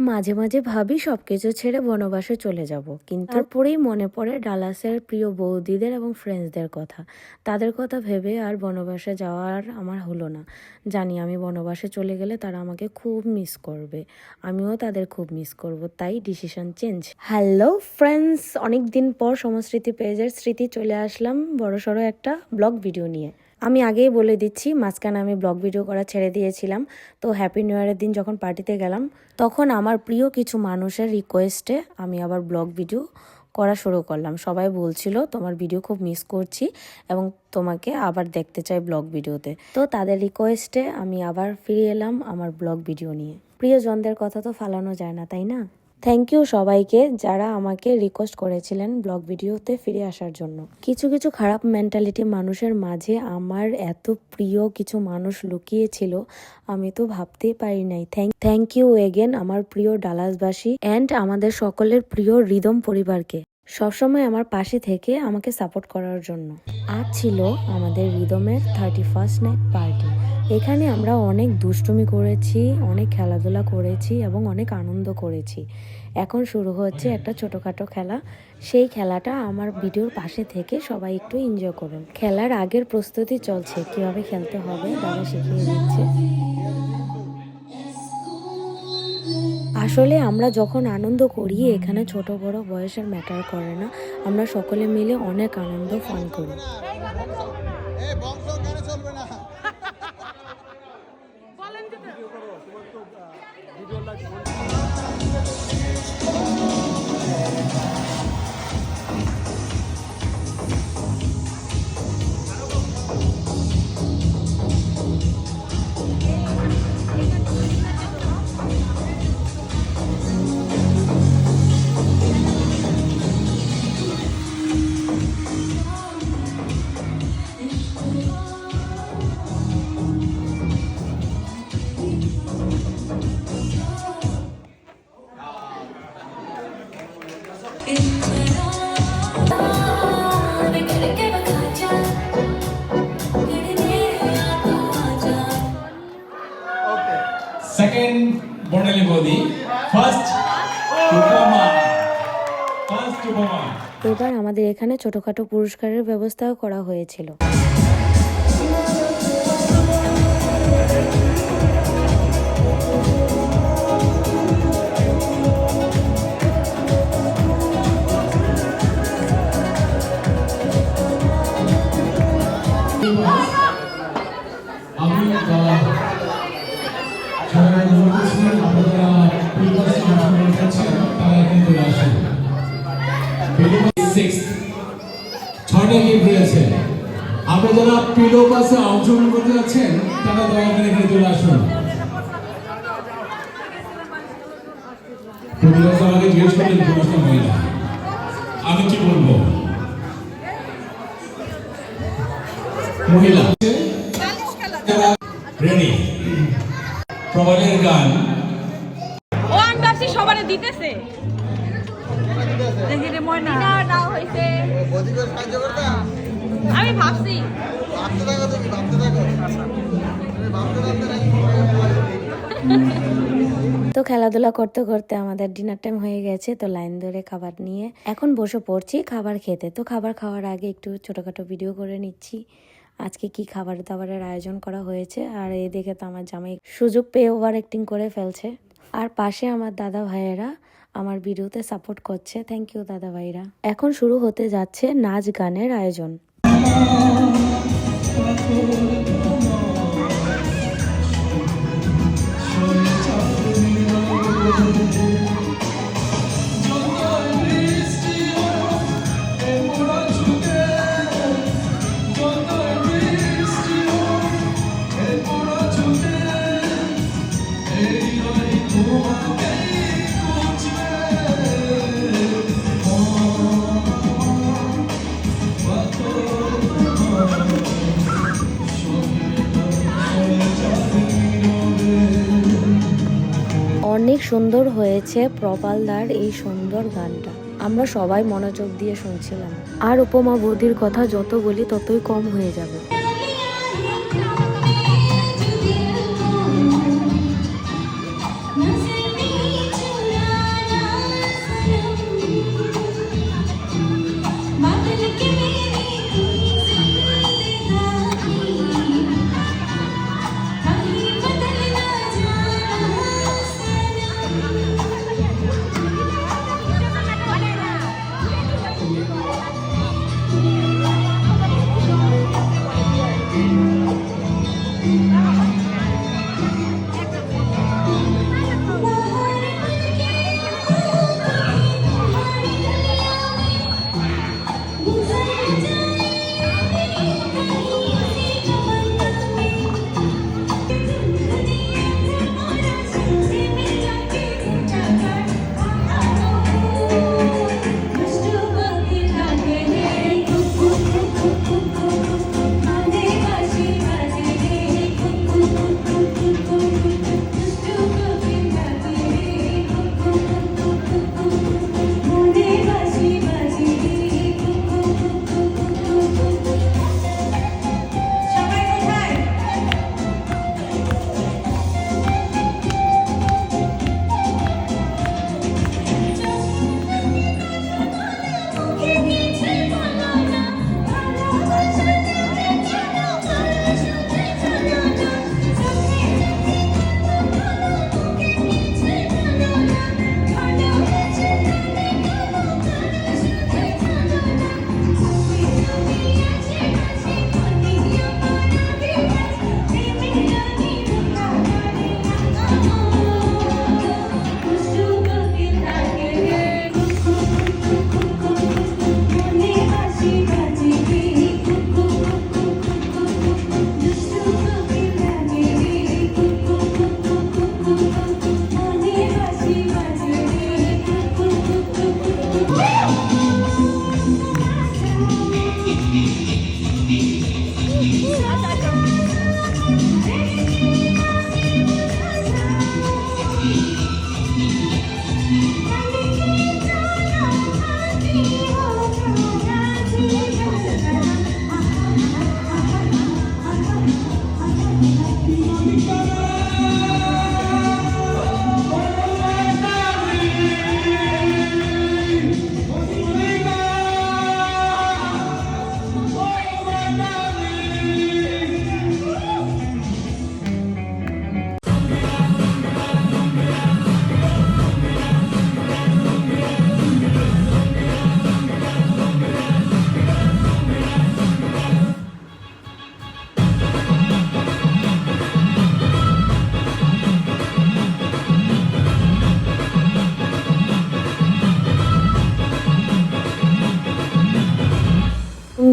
মাঝে মাঝে ভাবি সবকিছু ছেড়ে বনবাসে চলে যাব, কিন্তু তারপরেই মনে পড়ে ডালাসের প্রিয় বৌদিদের এবং ফ্রেন্ডসদের কথা। তাদের কথা ভেবে আর বনবাসে যাওয়ার আমার হলো না। জানি আমি বনবাসে চলে গেলে তারা আমাকে খুব মিস করবে, আমিও তাদের খুব মিস করব, তাই ডিসিশন চেঞ্জ। হ্যালো ফ্রেন্ডস, অনেক দিন পর সমস্মৃতি পেজের স্মৃতি চলে আসলাম বড়সড় একটা ব্লগ ভিডিও নিয়ে। আমি আগেই বলে দিচ্ছি, মাঝখানে আমি ব্লগ ভিডিও করা ছেড়ে দিয়েছিলাম। তো হ্যাপি নিউ ইয়ারের দিন যখন পার্টিতে গেলাম, তখন আমার প্রিয় কিছু মানুষের রিকোয়েস্টে আমি আবার ব্লগ ভিডিও করা শুরু করলাম। সবাই বলছিল তোমার ভিডিও খুব মিস করছি এবং তোমাকে আবার দেখতে চাই ব্লগ ভিডিওতে। তো তাদের রিকোয়েস্টে আমি আবার ফিরে এলাম আমার ব্লগ ভিডিও নিয়ে। প্রিয়জনদের কথা তো ফালানো যায় না, তাই না? থ্যাংক ইউ সবাইকে যারা আমাকে রিকোয়েস্ট করেছিলেন ব্লগ ভিডিওতে ফিরে আসার জন্য। কিছু কিছু খারাপ মেন্টালিটি মানুষের মাঝে আমার এত প্রিয় কিছু মানুষ লুকিয়েছিল, আমি তো ভাবতেই পারি নাই। থ্যাংক ইউ এগেন আমার প্রিয় ডালাসবাসী অ্যান্ড আমাদের সকলের প্রিয় রিদম পরিবারকে, সবসময় আমার পাশে থেকে আমাকে সাপোর্ট করার জন্য। আজ ছিল আমাদের রিদমের 31st নাইট পার্টি। এখানে আমরা অনেক দুষ্টুমি করেছি, অনেক খেলাধুলা করেছি এবং অনেক আনন্দ করেছি। এখন শুরু হচ্ছে একটা ছোটোখাটো খেলা। সেই খেলাটা আমার ভিডিওর পাশে থেকে সবাই একটু এনজয় করুন। খেলার আগের প্রস্তুতি চলছে, কিভাবে খেলতে হবে দাদা শিখিয়ে দিচ্ছে। আসলে আমরা যখন আনন্দ করি এখানে ছোট বড় বয়সের ম্যাটার করে না, আমরা সকলে মিলে অনেক আনন্দ ফান করি। Second, Bonali Bodi. First, Upama. এবার আমাদের এখানে ছোটখাটো পুরস্কারের ব্যবস্থাও করা হয়েছিল। ছয়টা গিফট রয়েছে। আপনারা যারা পিলো পাসে অংশগ্রহণ করতে যাচ্ছেন তারা দয়া করে এখানে চলে আসুন। প্রতিবাসে আমাকে জিজ্ঞেস করলেন পুরস্কার মহিলা, আমি কি বলবো? মহিলা রেডি। প্রবলের গান ও আমি ভাবছি সবারে দিতেছে, দেখি রে ময়না না হইছে, আমি ভাবছি তো খেলাধুলা করতে করতে আমাদের ডিনার টাইম হয়ে গেছে। তো লাইন ধরে খাবার নিয়ে এখন বসে পড়ছি খাবার খেতে। তো খাবার খাওয়ার আগে একটু ছোটখাটো ভিডিও করে নিচ্ছি আজকে কি খাবার দাবারের আয়োজন করা হয়েছে। আর এই দেখে তো আমার জামাই সুযোগ পেয়ে ওভার অ্যাক্টিং করে ফেলছে। আর পাশে আমার দাদা ভাইয়েরা আমার ভিডিওতে সাপোর্ট করছে। থ্যাংক ইউ দাদা ভাইরা। এখন শুরু হতে যাচ্ছে নাচ গানের আয়োজন। অনেক সুন্দর হয়েছে প্রবালদার এই সুন্দর গানটা, আমরা সবাই মনোযোগ দিয়ে শুনছিলাম। আর উপমা বৌদির কথা যত বলি ততই কম হয়ে যাবে।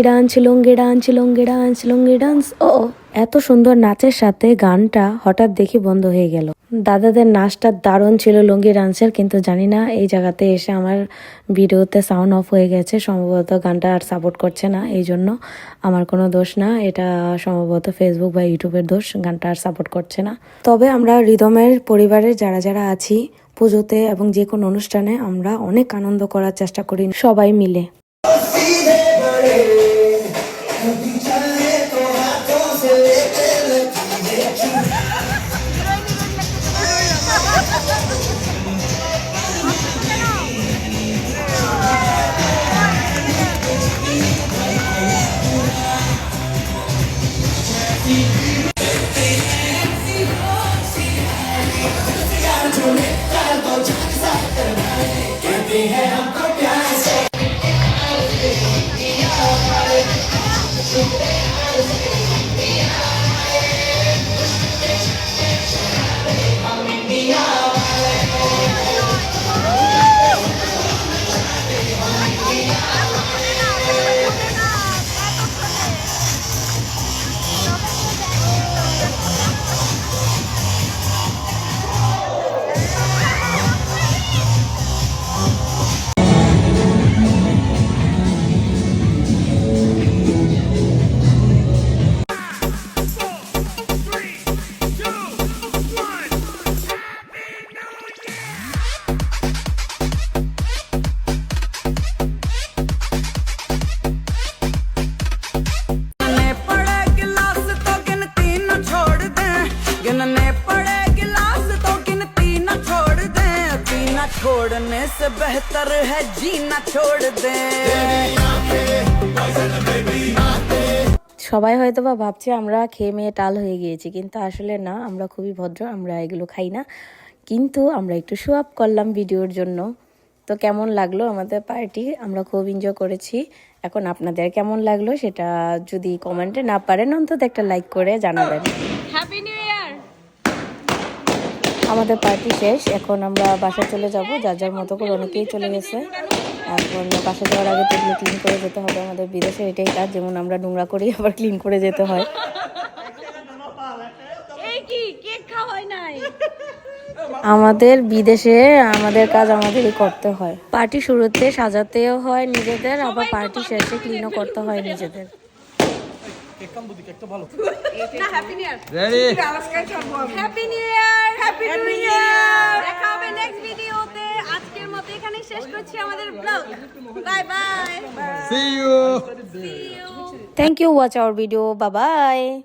লুঙ্গি ডান্স লুঙ্গি ডান্স লুঙ্গি ডান্স লুঙ্গি ডান্স। ও এত সুন্দর নাচের সাথে গানটা হঠাৎ দেখি বন্ধ হয়ে গেল। দাদাদের নাচটা দারুণ ছিল লুঙ্গি ডান্সের, কিন্তু জানি না এই জায়গাতে এসে আমার ভিডিওতে সাউন্ড অফ হয়ে গেছে, সম্ভবত গানটা আর সাপোর্ট করছে না, এই জন্য আমার কোনো দোষ না, এটা সম্ভবত ফেসবুক বা ইউটিউবের দোষ, গানটা আর সাপোর্ট করছে না। তবে আমরা রিদমের পরিবারের যারা যারা আছি পুজোতে এবং যে কোনো অনুষ্ঠানে আমরা অনেক আনন্দ করার চেষ্টা করি সবাই মিলে। छोड़ने से बेहतर है जीना छोड़ दे। সবাই হয়তো বা ভাবছে আমরা খেয়ে মেয়ে টাল হয়ে গিয়েছি, কিন্তু আসলে না, আমরা খুবই ভদ্র, আমরা এগুলো খাই না, কিন্তু আমরা একটু শো আপ করলাম ভিডিওর জন্য। তো কেমন লাগলো আমাদের পার্টি, আমরা খুব এনজয় করেছি। এখন আপনাদের কেমন লাগলো সেটা যদি কমেন্টে না পারেন অন্তত একটা লাইক করে জানাবেন। Happy new year. আমাদের পার্টি শেষ, এখন আমরা বাসা চলে যাব, যার যার মতো করে অনেকেই চলে গেছে। এখন বাসা যাওয়ার আগে টেবিল ক্লিন করে যেতে হবে, আমাদের বিদেশে এটাই কাজ, যেমন আমরা নোংরা করি আবার ক্লিন করে যেতে হয়। এই কি কেক খাওয়া হয় নাই? আমাদের বিদেশে আমাদের কাজ আমাদেরই করতে হয়। পার্টি শুরুতে সাজাতেও হয় নিজেদের, আবার পার্টি শেষে ক্লিনও করতে হয় নিজেদের। না happy new year. Ready? Happy new year. Happy new year. দেখা হবে নেক্সট ভিডিওতে। আজকের মতো এখানেই শেষ করছি আমাদের blog. Bye bye. See you. See you. Thank you, watch our video, bye bye.